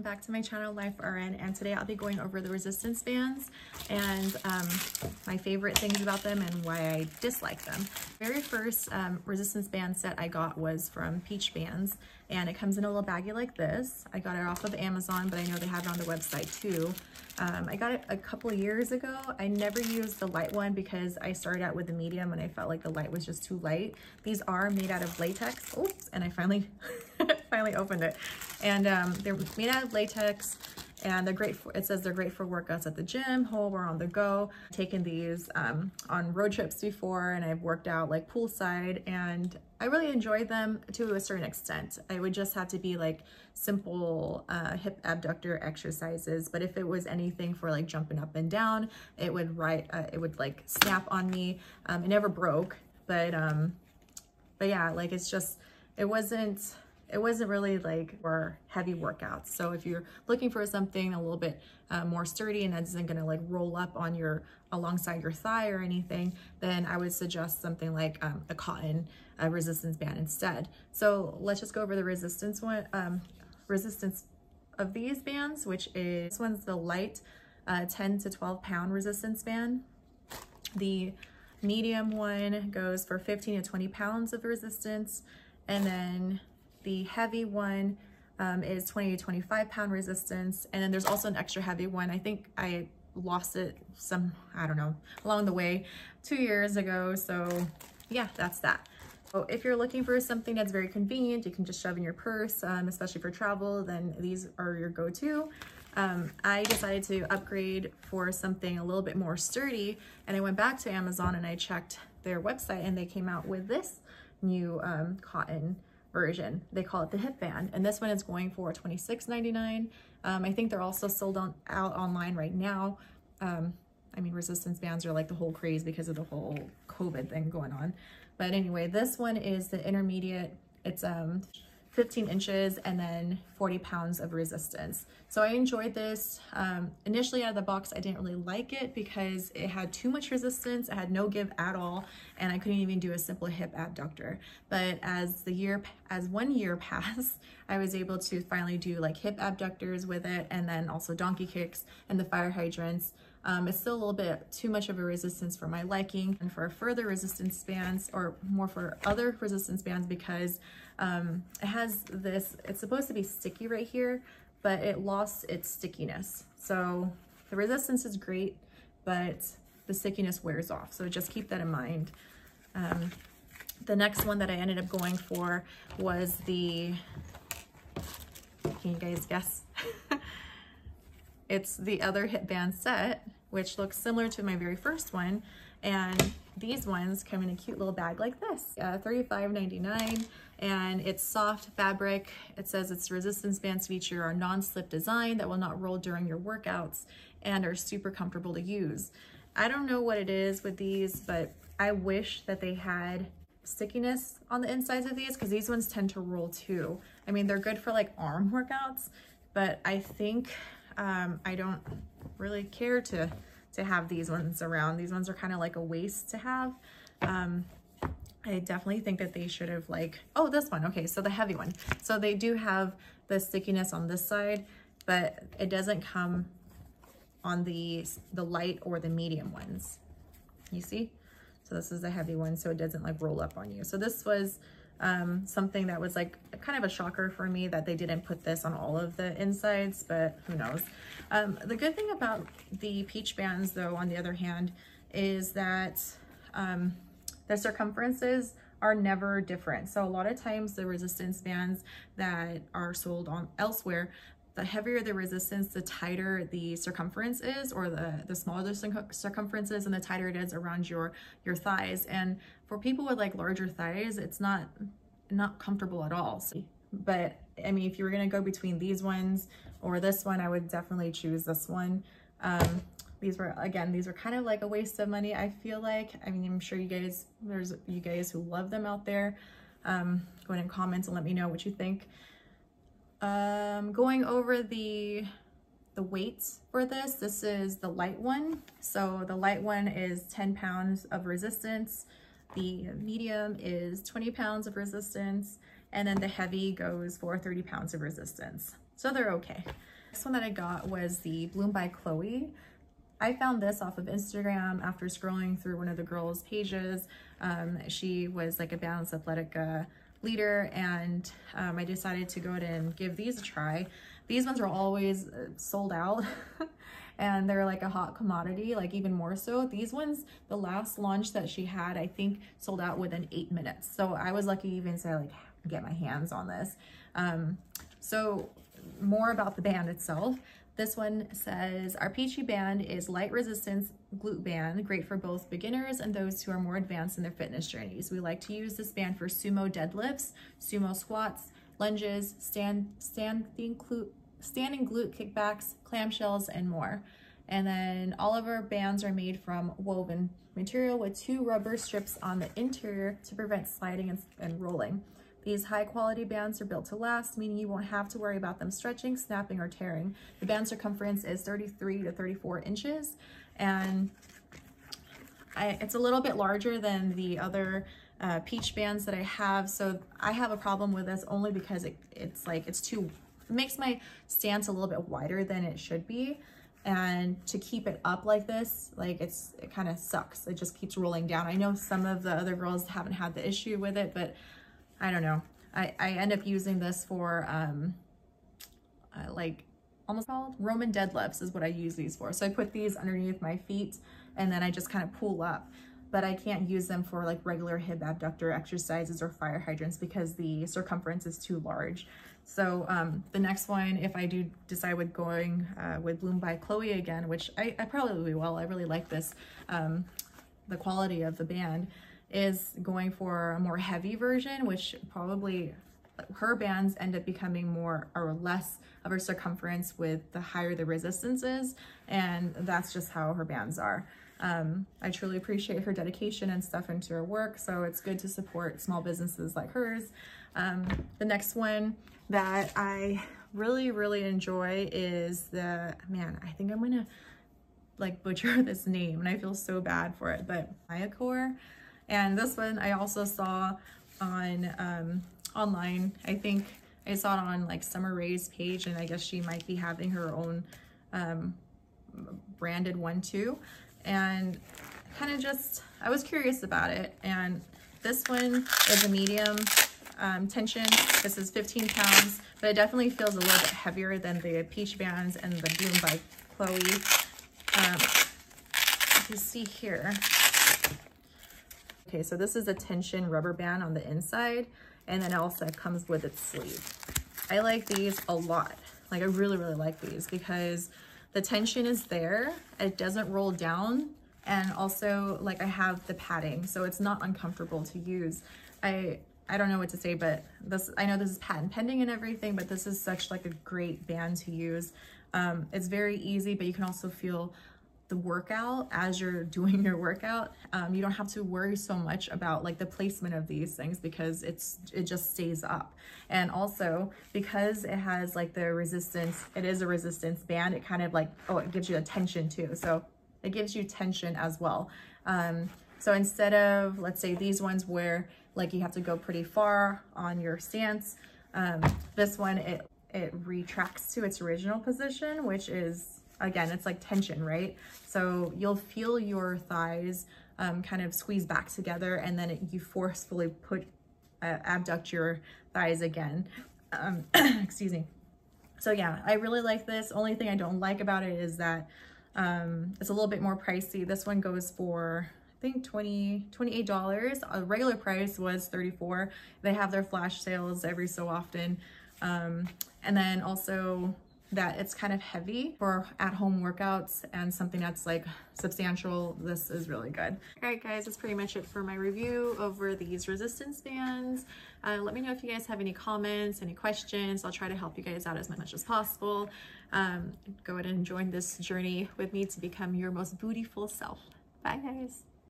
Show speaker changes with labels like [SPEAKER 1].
[SPEAKER 1] back to my channel, Lifern, and today I'll be going over the resistance bands and my favorite things about them and why I dislike them. Very first resistance band set I got was from Peachy bands, and it comes in a little baggie like this. I got it off of Amazon, but I know they have it on their website too. I got it a couple years ago. I never used the light one because I started out with the medium and I felt like the light was just too light. These are made out of latex. Oops, and I finally opened it. And they're made out of latex, and they're great for, it says they're great for workouts at the gym, home, or on the go. I've taken these on road trips before, and I've worked out like poolside, and I really enjoyed them to a certain extent. I would just have to be like simple hip abductor exercises, but if it was anything for like jumping up and down, it would like snap on me. It never broke, but yeah, like it's just, it wasn't really like for heavy workouts. So if you're looking for something a little bit more sturdy and that isn't gonna like roll up on your alongside your thigh or anything, then I would suggest something like a cotton resistance band instead. So let's just go over the resistance of these bands, which is, this one's the light 10 to 12 pound resistance band. The medium one goes for 15 to 20 pounds of resistance, and then the heavy one is 20 to 25 pound resistance. And then there's also an extra heavy one. I think I lost it I don't know, along the way 2 years ago. So yeah, that's that. So if you're looking for something that's very convenient, you can just shove in your purse, especially for travel, then these are your go-to. I decided to upgrade for something a little bit more sturdy, and I went back to Amazon and I checked their website, and they came out with this new cotton version. They call it the hip band, and this one is going for $26.99. I think they're also sold out online right now. I mean, resistance bands are like the whole craze because of the whole COVID thing going on. But anyway, this one is the intermediate. It's 15 inches and then 40 pounds of resistance. So I enjoyed this. Initially out of the box, I didn't really like it because it had too much resistance. It had no give at all, and I couldn't even do a simple hip abductor. But as 1 year passed, I was able to finally do like hip abductors with it, and then also donkey kicks and the fire hydrants. It's still a little bit too much of a resistance for my liking, and for further resistance bands, or more for other resistance bands, because it has this, it's supposed to be sticky right here, but it lost its stickiness. So the resistance is great, but the stickiness wears off. So just keep that in mind. The next one that I ended up going for was the, can you guys guess? It's the other hip band set, which looks similar to my very first one. And these ones come in a cute little bag like this, $35.99, and it's soft fabric. It says its resistance bands feature a non-slip design that will not roll during your workouts and are super comfortable to use. I don't know what it is with these, but I wish that they had stickiness on the insides of these, because these ones tend to roll too. I mean, they're good for like arm workouts, but I think I don't really care to have these ones around. These ones are kind of like a waste to have. I definitely think that they should have like, oh, this one. Okay, so the heavy one. So they do have the stickiness on this side, but it doesn't come on the light or the medium ones. You see? So this is the heavy one, so it doesn't like roll up on you. So this was something that was like kind of a shocker for me, that they didn't put this on all of the insides, but who knows. The good thing about the Peachy bands, though, on the other hand, is that the circumferences are never different. So a lot of times the resistance bands that are sold on elsewhere, the heavier the resistance, the tighter the circumference is, or the smaller the circumference is, and the tighter it is around your thighs. And for people with like larger thighs, it's not comfortable at all. So, but I mean, if you were gonna go between these ones or this one, I would definitely choose this one. These were kind of like a waste of money, I feel like. I mean, I'm sure there's you guys who love them out there. Go ahead and comment and let me know what you think. Going over the weights for this is the light one. So the light one is 10 pounds of resistance. The medium is 20 pounds of resistance. And then the heavy goes for 30 pounds of resistance. So they're okay. This one that I got was the bloombychloe. I found this off of Instagram after scrolling through one of the girls' pages. She was like a Balance Athletic leader, and I decided to go ahead and give these a try. These ones are always sold out and they're like a hot commodity, like even more so. These ones, the last launch that she had, I think sold out within 8 minutes. So I was lucky even to like get my hands on this. So more about the band itself. This one says, our Peachy band is light resistance glute band, great for both beginners and those who are more advanced in their fitness journeys. We like to use this band for sumo deadlifts, sumo squats, lunges, standing glute kickbacks, clamshells, and more. And then all of our bands are made from woven material with 2 rubber strips on the interior to prevent sliding and rolling. These high quality bands are built to last, meaning you won't have to worry about them stretching, snapping, or tearing. The band circumference is 33 to 34 inches, and it's a little bit larger than the other Peach bands that I have. So I have a problem with this only because it makes my stance a little bit wider than it should be. And to keep it up like this, like it kind of sucks. It just keeps rolling down. I know some of the other girls haven't had the issue with it, but I don't know. I end up using this for like almost called Roman deadlifts is what I use these for. So I put these underneath my feet and then I just kind of pull up, but I can't use them for like regular hip abductor exercises or fire hydrants because the circumference is too large. So the next one, if I do decide with going with bloombychloe again, which I probably will, I really like this, the quality of the band, is going for a more heavy version, which probably her bands end up becoming more or less of her circumference with the higher the resistance is, and that's just how her bands are. I truly appreciate her dedication and stuff into her work, so it's good to support small businesses like hers. The next one that I really enjoy is the, man, I think I'm gonna like butcher this name and I feel so bad for it, but MYOKORE. And this one I also saw on online. I think I saw it on like Summer Ray's page, and I guess she might be having her own branded one too. And kind of just, I was curious about it. And this one is a medium tension. This is 15 pounds, but it definitely feels a little bit heavier than the Peach bands and the bloombychloe. You see here. Okay, so this is a tension rubber band on the inside, and then it also comes with its sleeve. I like these a lot. Like I really like these because the tension is there, it doesn't roll down, and also like I have the padding, so it's not uncomfortable to use. I don't know what to say, but this, I know this is patent pending and everything, but this is such like a great band to use. It's very easy, but you can also feel the workout as you're doing your workout. You don't have to worry so much about like the placement of these things because it just stays up. And also because it has like the resistance, it is a resistance band, it kind of like, oh, it gives you a tension too. So it gives you tension as well. So instead of, let's say these ones where like you have to go pretty far on your stance, this one, it retracts to its original position, which is, again, it's like tension, right? So you'll feel your thighs kind of squeeze back together, and then you forcefully abduct your thighs again. Excuse me. So yeah, I really like this. Only thing I don't like about it is that it's a little bit more pricey. This one goes for, I think $28. A regular price was $34. They have their flash sales every so often. And then also that it's kind of heavy for at-home workouts and something that's like substantial. This is really good. All right, guys, that's pretty much it for my review over these resistance bands. Let me know if you guys have any comments, any questions. I'll try to help you guys out as much as possible. Go ahead and join this journey with me to become your most beautiful self. Bye, guys.